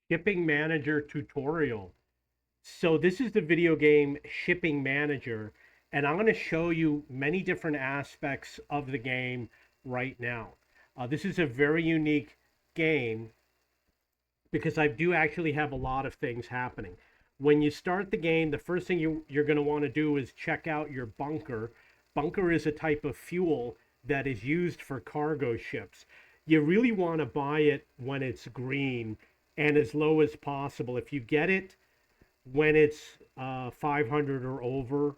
Shipping Manager tutorial. So this is the video game Shipping Manager, and I'm going to show you many different aspects of the game right now. This is a very unique game because I do actually have a lot of things happening. When you start the game, the first thing you're going to want to do is check out your bunker. Bunker is a type of fuel that is used for cargo ships. You really want to buy it when it's green and as low as possible. If you get it when it's 500 or over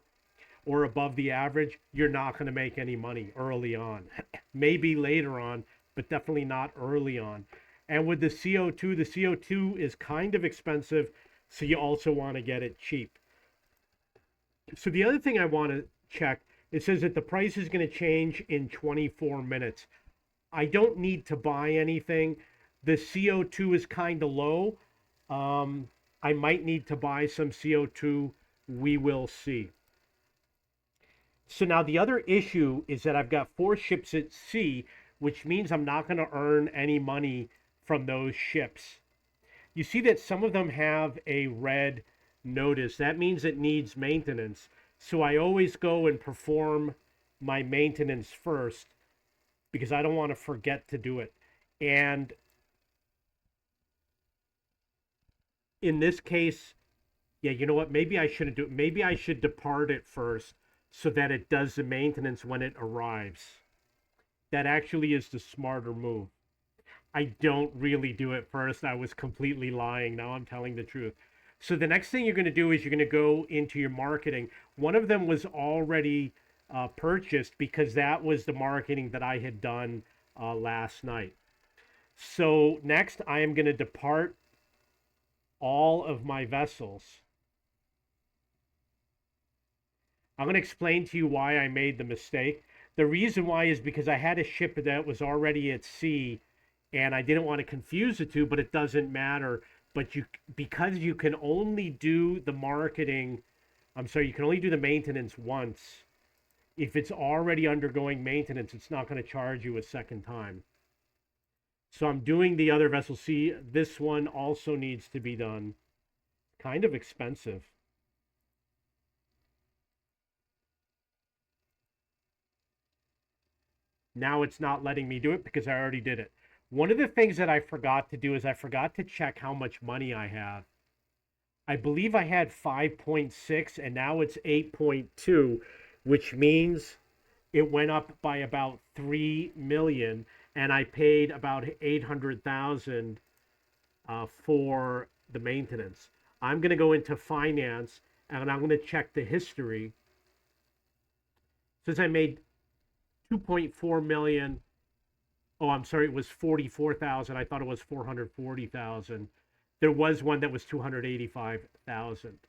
or above the average, you're not going to make any money early on. Maybe later on, but definitely not early on. And with the CO2 is kind of expensive, so you also want to get it cheap. So the other thing I want to check, it says that the price is going to change in 24 minutes. I don't need to buy anything. The CO2 is kind of low. Um, I might need to buy some CO2. We will see. So now the other issue is that I've got 4 ships at sea, which means I'm not going to earn any money from those ships. You see that some of them have a red notice. That means it needs maintenance. So I always go and perform my maintenance first because I don't want to forget to do it. And in this case, yeah, you know what? Maybe I shouldn't do it. Maybe I should depart it first so that it does the maintenance when it arrives. That actually is the smarter move. I don't really do it first. I was completely lying. Now I'm telling the truth. So the next thing you're going to do is you're going to go into your marketing. One of them was already purchased because that was the marketing that I had done last night. So next I am going to depart all of my vessels. I'm going to explain to you why I made the mistake. The reason why is because I had a ship that was already at sea and I didn't want to confuse the two, but it doesn't matter. But because you can only do the marketing, I'm sorry, you can only do the maintenance once. If it's already undergoing maintenance, it's not going to charge you a second time. So I'm doing the other vessel. See, this one also needs to be done. Kind of expensive. Now it's not letting me do it because I already did it. One of the things that I forgot to do is I forgot to check how much money I have. I believe I had 5.6 and now it's 8.2, which means it went up by about 3 million and I paid about 800,000 for the maintenance. I'm going to go into finance and I'm going to check the history. Since I made 2.4 million. Oh, I'm sorry, it was 44,000. I thought it was 440,000. There was one that was 285,000.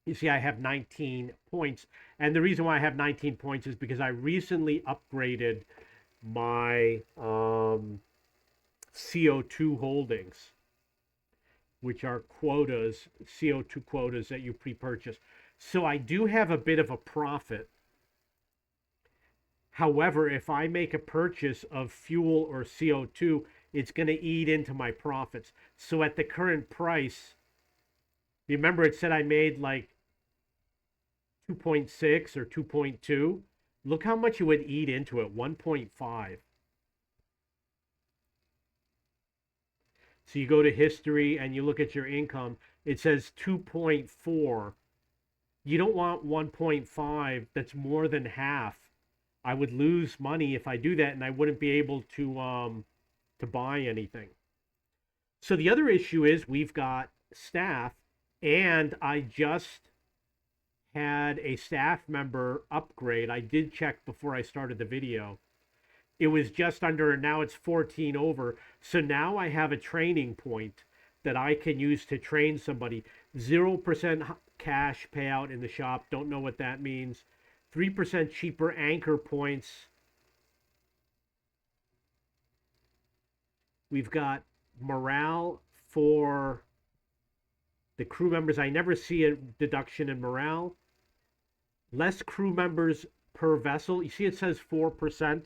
You see, I have 19 points. And the reason why I have 19 points is because I recently upgraded my CO2 holdings, which are quotas, CO2 quotas that you pre purchase. So I do have a bit of a profit. However, if I make a purchase of fuel or CO2, it's going to eat into my profits. So at the current price, remember it said I made like 2.6 or 2.2. Look how much it would eat into it, 1.5. So you go to history and you look at your income, it says 2.4. You don't want 1.5, that's more than half. I would lose money if I do that, and I wouldn't be able to buy anything. So the other issue is we've got staff, and I just had a staff member upgrade. I did check before I started the video. It was just under, and now it's 14 over. So now I have a training point that I can use to train somebody. 0% cash payout in the shop. Don't know what that means. 3% cheaper anchor points. We've got morale for the crew members. I never see a deduction in morale. Less crew members per vessel. You see it says 4%.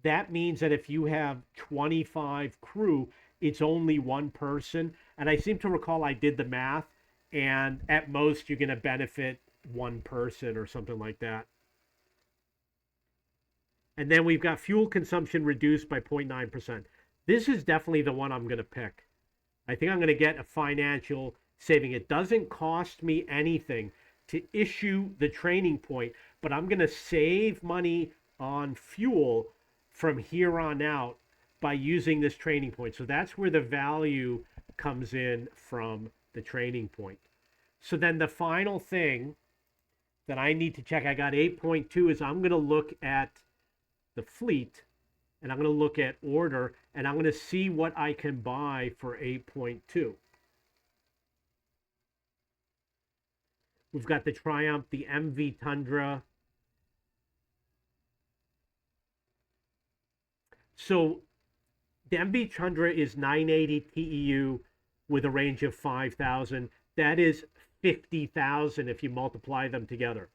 That means that if you have 25 crew, it's only one person. And I seem to recall I did the math, and at most you're going to benefit one person or something like that. And then we've got fuel consumption reduced by 0.9%. This is definitely the one I'm going to pick. I think I'm going to get a financial saving. It doesn't cost me anything to issue the training point, but I'm going to save money on fuel from here on out by using this training point. So that's where the value comes in from the training point. So then the final thing that I need to check, I got 8.2, is I'm going to look at the fleet, and I'm going to look at order, and I'm going to see what I can buy for 8.2. We've got the Triumph, the MV Tundra. So the MV Tundra is 980 TEU with a range of 5,000. That is 50,000 if you multiply them together.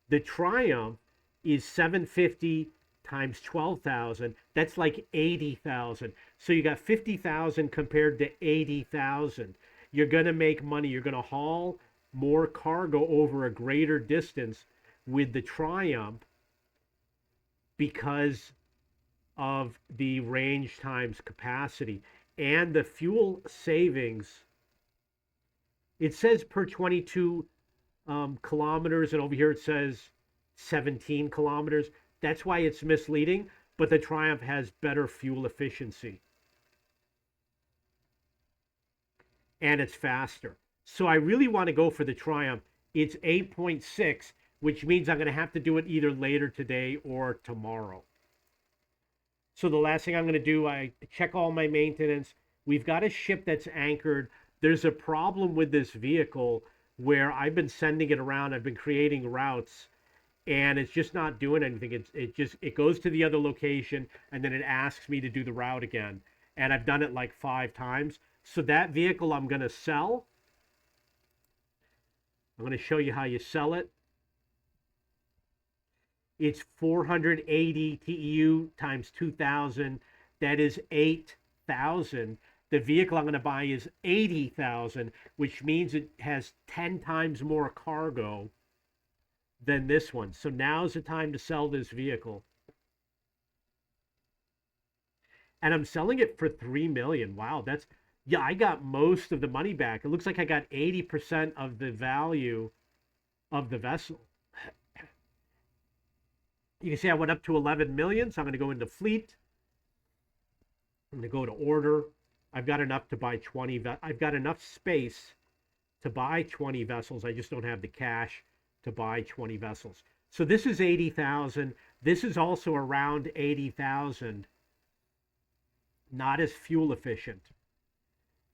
The Triumph is 750 times 12,000. That's like 80,000. So you got 50,000 compared to 80,000. You're going to make money. You're going to haul more cargo over a greater distance with the Triumph because of the range times capacity and the fuel savings. It says per 22 kilometers, and over here it says 17 kilometers. That's why it's misleading, but the Triumph has better fuel efficiency. And it's faster. So I really want to go for the Triumph. It's 8.6, which means I'm going to have to do it either later today or tomorrow. So the last thing I'm going to do, I check all my maintenance. We've got a ship that's anchored. There's a problem with this vehicle where I've been sending it around. I've been creating routes, and it's just not doing anything. It goes to the other location, and then it asks me to do the route again. And I've done it like 5 times. So that vehicle I'm going to sell. I'm going to show you how you sell it. It's 480 TEU times 2,000. That is 8,000. The vehicle I'm going to buy is 80,000, which means it has 10 times more cargo than this one. So now's the time to sell this vehicle. And I'm selling it for $3 million. Wow, yeah, I got most of the money back. It looks like I got 80% of the value of the vessel. You can see I went up to 11 million, so I'm going to go into fleet. I'm going to go to order. I've got enough to buy 20. I've got enough space to buy 20 vessels. I just don't have the cash to buy 20 vessels. So this is 80,000. This is also around 80,000. Not as fuel efficient.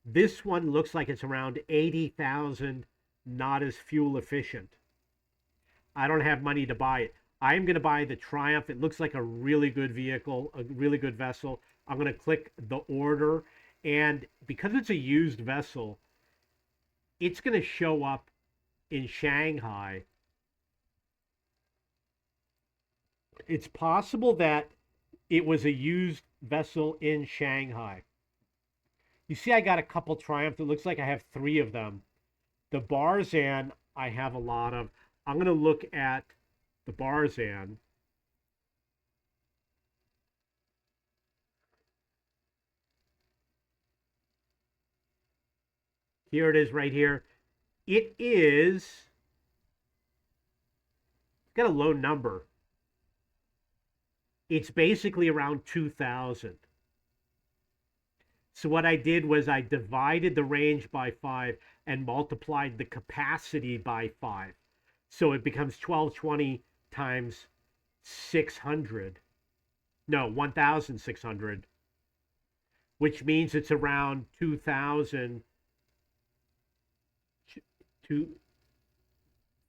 This one looks like it's around 80,000, not as fuel efficient. I don't have money to buy it. I am going to buy the Triumph. It looks like a really good vehicle, a really good vessel. I'm going to click the order. And because it's a used vessel, it's going to show up in Shanghai. It's possible that it was a used vessel in Shanghai. You see, I got a couple Triumph. It looks like I have 3 of them. The Barzan, I have a lot of. I'm going to look at the Barzan. Here it is right here. It is, it's got a low number. It's basically around 2,000. So what I did was I divided the range by 5 and multiplied the capacity by 5. So it becomes 1220 times 600. No, 1,600. Which means it's around 2,000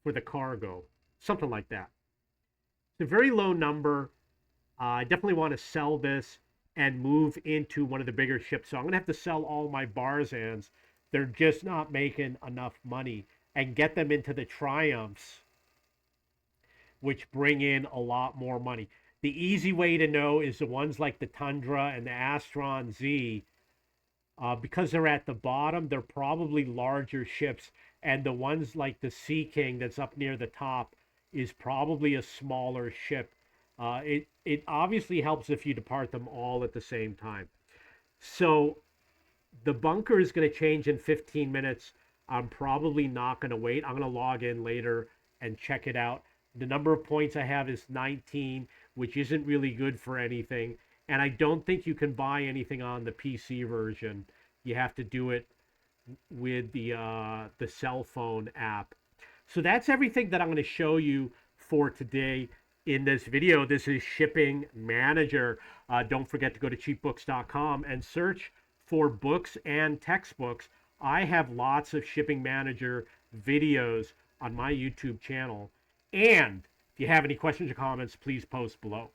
for the cargo. Something like that. It's a very low number. I definitely want to sell this and move into one of the bigger ships. So I'm going to have to sell all my Barzans. They're just not making enough money, and get them into the Triumphs, which bring in a lot more money. The easy way to know is the ones like the Tundra and the Astron Z. Because they're at the bottom, they're probably larger ships, and the ones like the Sea King that's up near the top is probably a smaller ship. It obviously helps if you depart them all at the same time. So the bunker is going to change in 15 minutes. I'm probably not going to wait. I'm going to log in later and check it out. The number of points I have is 19, which isn't really good for anything. And I don't think you can buy anything on the PC version. You have to do it with the cell phone app. So that's everything that I'm going to show you for today in this video. This is Shipping Manager. Don't forget to go to cheapbooks.com and search for books and textbooks. I have lots of Shipping Manager videos on my YouTube channel. And if you have any questions or comments, please post below.